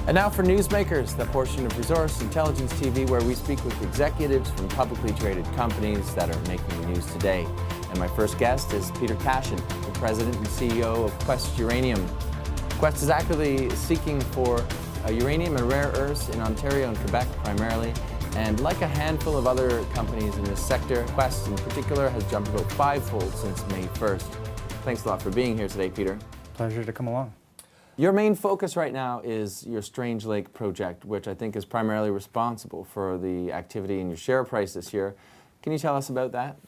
And now for Newsmakers, the portion of Resource Intelligence TV where we speak with executives from publicly traded companies that are making the news today. And my first guest is Peter Cashin, the President and CEO of QuestUranium. Quest is actively seeking for uranium and rare earths in Ontario and Quebec primarily. And like a handful of other companies in this sector, Quest in particular has jumped about fivefold since May 1st. Thanks a lot for being here today, Peter. Pleasure to come along. Your main focus right now is your Strange Lake project, which I think is primarily responsible for the activity in your share price this year. Can you tell us about that?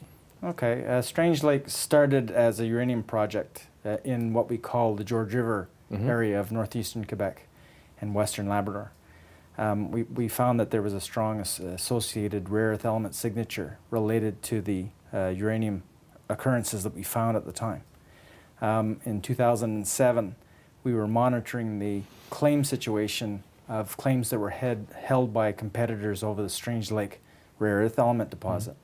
Okay, Strange Lake started as a uranium project in what we call the George River area of northeastern Quebec and western Labrador. We found that there was a strong associated rare earth element signature related to the uranium occurrences that we found at the time. In 2007, we were monitoring the claim situation of claims that were held by competitors over the Strange Lake rare earth element deposit.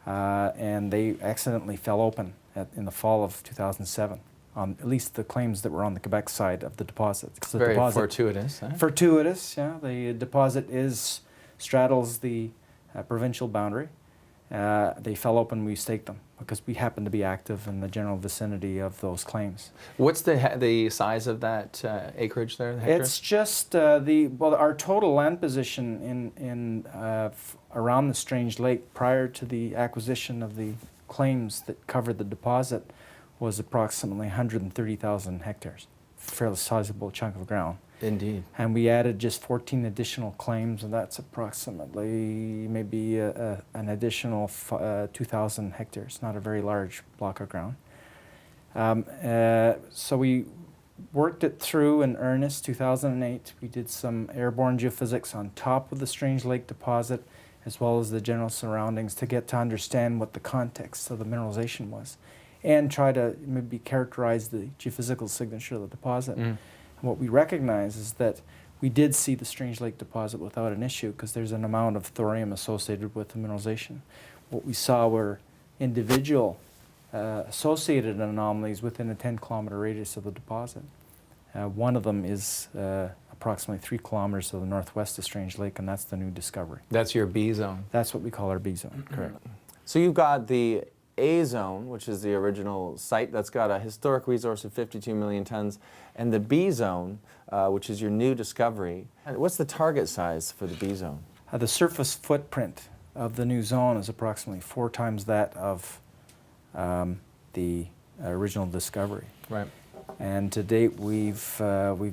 And they accidentally fell open in the fall of 2007, on at least the claims that were on the Quebec side of the deposit. Very fortuitous. Huh? Fortuitous, yeah. The deposit straddles the provincial boundary. They fell open, we staked them, because we happened to be active in the general vicinity of those claims. What's the size of that acreage there? The it's just our total land position in around the Strange Lake prior to the acquisition of the claims that covered the deposit was approximately 130,000 hectares, a fairly sizable chunk of ground. Indeed. And we added just 14 additional claims, and that's approximately maybe an additional 2,000 hectares, not a very large block of ground. So we worked it through in earnest. 2008, we did some airborne geophysics on top of the Strange Lake deposit, as well as the general surroundings, to get to understand what the context of the mineralization was, and try to maybe characterize the geophysical signature of the deposit. What we recognize is that we did see the Strange Lake deposit without an issue because there's an amount of thorium associated with the mineralization. What we saw were individual associated anomalies within a 10-kilometer radius of the deposit. One of them is approximately 3 kilometers to the northwest of Strange Lake, and that's the new discovery. That's your B zone? That's what we call our B zone, correct. So you've got the A zone, which is the original site, that's got a historic resource of 52 million tons, and the B zone, which is your new discovery. What's the target size for the B zone? The surface footprint of the new zone is approximately 4 times that of the original discovery. Right. And to date, we've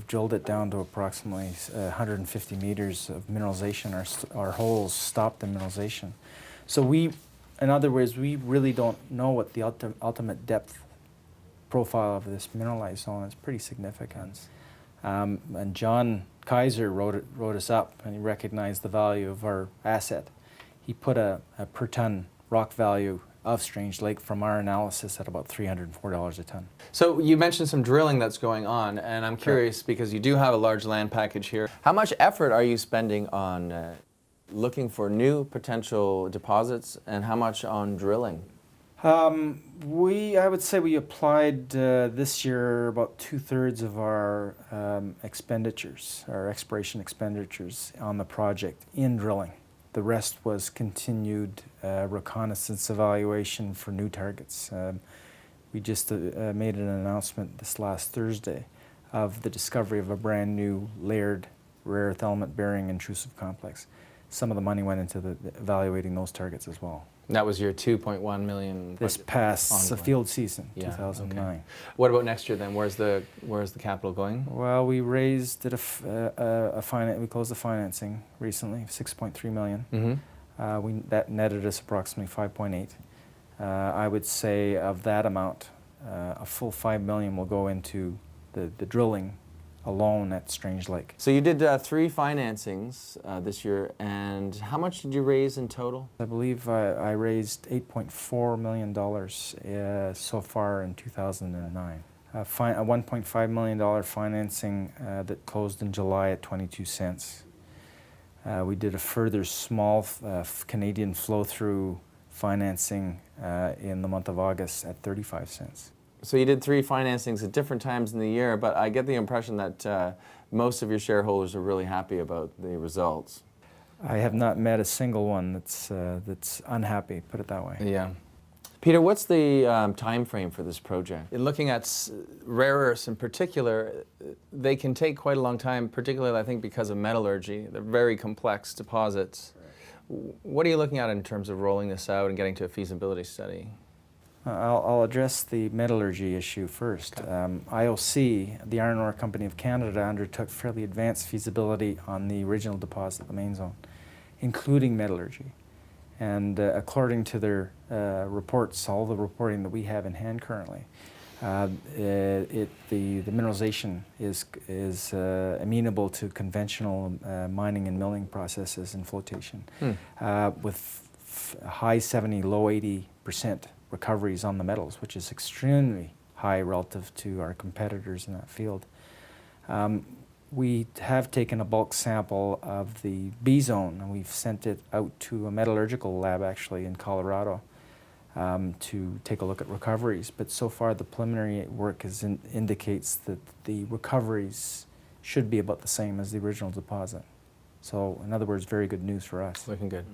drilled it down to approximately 150 meters of mineralization. Our holes stopped the mineralization. So in other words, we really don't know what the ultimate depth profile of this mineralized zone is. Pretty significant. And John Kaiser wrote us up, and he recognized the value of our asset. He put a per ton rock value of Strange Lake from our analysis at about $304 a ton. So you mentioned some drilling that's going on, and I'm curious because you do have a large land package here. How much effort are you spending on looking for new potential deposits, and how much on drilling? I would say we applied this year about 2/3 of our expenditures, our exploration expenditures on the project in drilling. The rest was continued reconnaissance evaluation for new targets. We just made an announcement this last Thursday of the discovery of a brand new layered rare earth element bearing intrusive complex. Some of the money went into evaluating those targets as well. And that was your 2.1 million this past field season, 2009. Okay. What about next year then? Where's the capital going? Well, we raised we closed the financing recently, 6.3 million. That netted us approximately 5.8. I would say of that amount, a full 5 million will go into the drilling alone at Strange Lake. So you did 3 financings this year, and how much did you raise in total? I believe I raised $8.4 million so far in 2009. A $1.5 million financing that closed in July at 22 cents. We did a further small Canadian flow-through financing in the month of August at 35 cents. So you did 3 financings at different times in the year, but I get the impression that most of your shareholders are really happy about the results. I have not met a single one that's unhappy, put it that way. Yeah. Peter, what's the time frame for this project? In looking at rare earths in particular, they can take quite a long time, particularly I think because of metallurgy. They're very complex deposits. Right. What are you looking at in terms of rolling this out and getting to a feasibility study? I'll address the metallurgy issue first. Okay. IOC, the Iron Ore Company of Canada, undertook fairly advanced feasibility on the original deposit, the main zone, including metallurgy. And according to their reports, all the reporting that we have in hand currently, the mineralization is amenable to conventional mining and milling processes and flotation, with high 70, low 80% recoveries on the metals, which is extremely high relative to our competitors in that field. We have taken a bulk sample of the B zone, and we've sent it out to a metallurgical lab actually in Colorado to take a look at recoveries. But so far the preliminary work indicates that the recoveries should be about the same as the original deposit. So in other words, very good news for us. Looking good.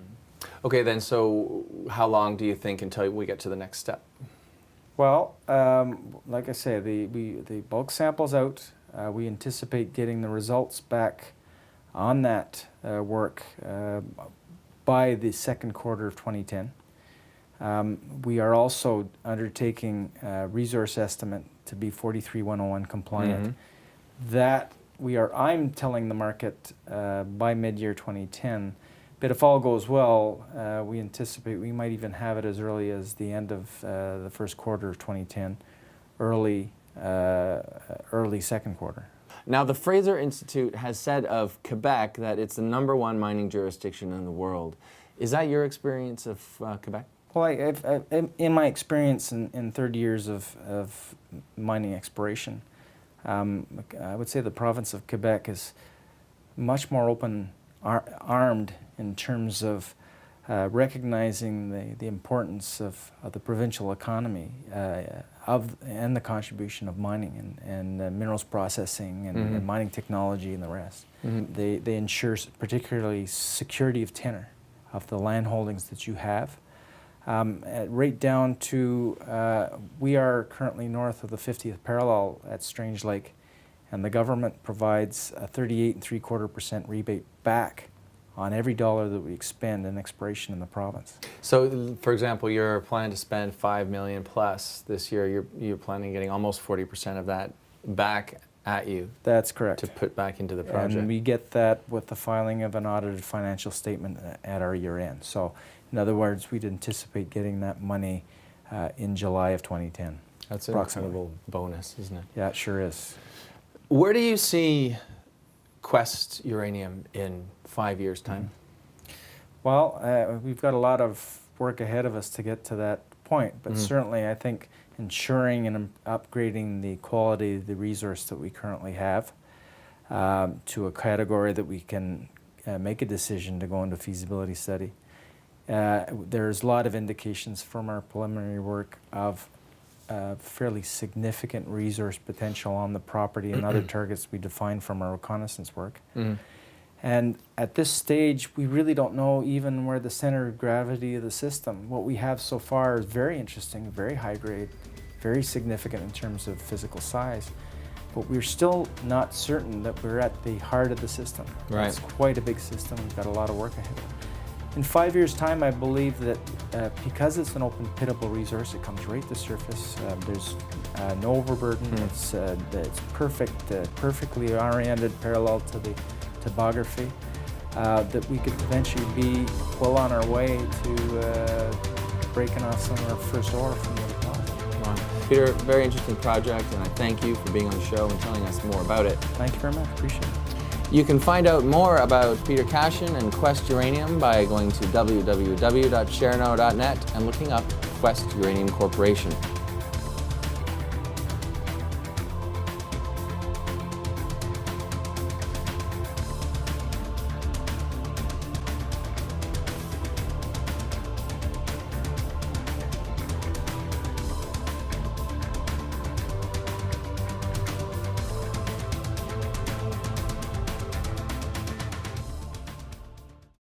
Okay, then, so how long do you think until we get to the next step? Well, like I say, the bulk sample's out. We anticipate getting the results back on that work by the second quarter of 2010. We are also undertaking a resource estimate to be 43101 compliant. That I'm telling the market by mid-year 2010. But if all goes well, we anticipate we might even have it as early as the end of the first quarter of 2010, early second quarter. Now, the Fraser Institute has said of Quebec that it's the #1 mining jurisdiction in the world. Is that your experience of Quebec? Well, in my experience in 30 years of mining exploration, I would say the province of Quebec is much more armed in terms of recognizing the importance of the provincial economy and the contribution of mining and minerals processing and mining technology and the rest. They ensure particularly security of tenure of the land holdings that you have. Right down to, we are currently north of the 50th parallel at Strange Lake, and the government provides a 38.75% rebate back on every dollar that we expend in exploration in the province. So, for example, you're planning to spend $5 million plus this year. You're planning on getting almost 40% of that back at you. That's correct. To put back into the project. And we get that with the filing of an audited financial statement at our year end. So, in other words, we'd anticipate getting that money in July of 2010. That's an incredible bonus, isn't it? Yeah, it sure is. Where do you see QuestUranium in 5 years' time? Well, we've got a lot of work ahead of us to get to that point, but certainly I think ensuring and upgrading the quality of the resource that we currently have to a category that we can make a decision to go into feasibility study. There's a lot of indications from our preliminary work of fairly significant resource potential on the property and other targets we defined from our reconnaissance work. And at this stage, we really don't know even where the center of gravity of the system. What we have so far is very interesting, very high grade, very significant in terms of physical size. But we're still not certain that we're at the heart of the system. Right. It's quite a big system. We've got a lot of work ahead of it. In 5 years' time, I believe that because it's an open pitable resource, it comes right to surface. There's no overburden. It's perfect, perfectly oriented parallel to the topography. That we could eventually be well on our way to breaking off some of our first ore from the deposit. Wow. Peter, very interesting project, and I thank you for being on the show and telling us more about it. Thank you very much. Appreciate it. You can find out more about Peter Cashin and QuestUranium by going to www.sharenow.net and looking up QuestUranium Corporation.